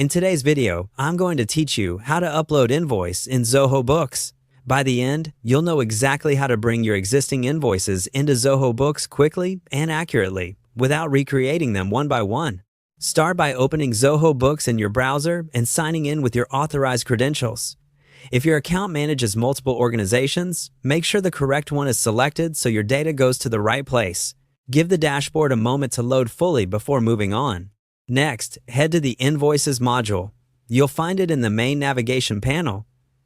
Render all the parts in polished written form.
In today's video, I'm going to teach you how to upload Invoice in Zoho Books. By the end, you'll know exactly how to bring your existing invoices into Zoho Books quickly and accurately without recreating them one by one. Start by opening Zoho Books in your browser and signing in with your authorized credentials. If your account manages multiple organizations, make sure the correct one is selected so your data goes to the right place. Give the dashboard a moment to load fully before moving on. Next, head to the Invoices module. You'll find it in the main navigation panel.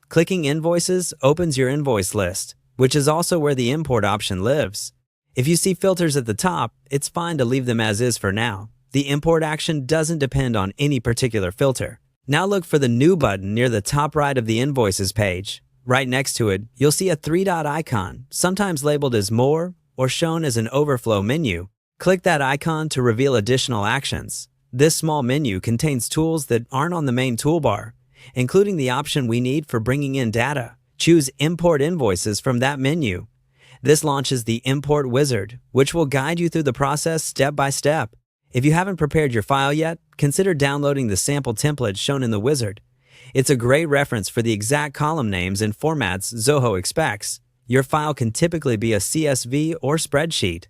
Clicking Invoices opens your invoice list, which is also where the import option lives. If you see filters at the top, it's fine to leave them as is for now. The import action doesn't depend on any particular filter. Now look for the New button near the top right of the Invoices page. Right next to it, you'll see a three-dot icon, sometimes labeled as More or shown as an overflow menu. Click that icon to reveal additional actions. This small menu contains tools that aren't on the main toolbar, including the option we need for bringing in data. Choose Import Invoices from that menu. This launches the Import Wizard, which will guide you through the process step by step. If you haven't prepared your file yet, consider downloading the sample template shown in the wizard. It's a great reference for the exact column names and formats Zoho expects. Your file can typically be a CSV or spreadsheet.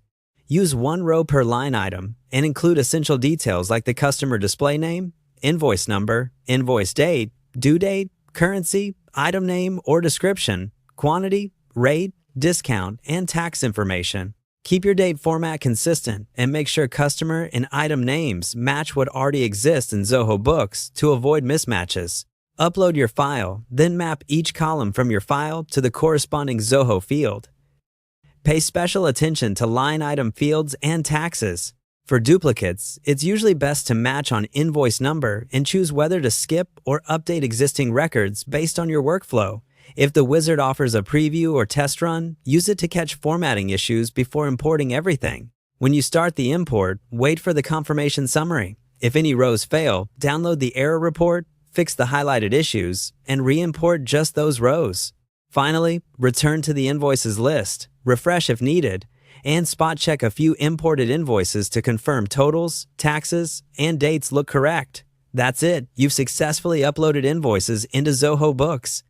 Use one row per line item and include essential details like the customer display name, invoice number, invoice date, due date, currency, item name or description, quantity, rate, discount, and tax information. Keep your date format consistent and make sure customer and item names match what already exists in Zoho Books to avoid mismatches. Upload your file, then map each column from your file to the corresponding Zoho field. Pay special attention to line item fields and taxes. For duplicates, it's usually best to match on invoice number and choose whether to skip or update existing records based on your workflow. If the wizard offers a preview or test run, use it to catch formatting issues before importing everything. When you start the import, wait for the confirmation summary. If any rows fail, download the error report, fix the highlighted issues, and re-import just those rows. Finally, return to the invoices list, refresh if needed, and spot check a few imported invoices to confirm totals, taxes, and dates look correct. That's it. You've successfully uploaded invoices into Zoho Books.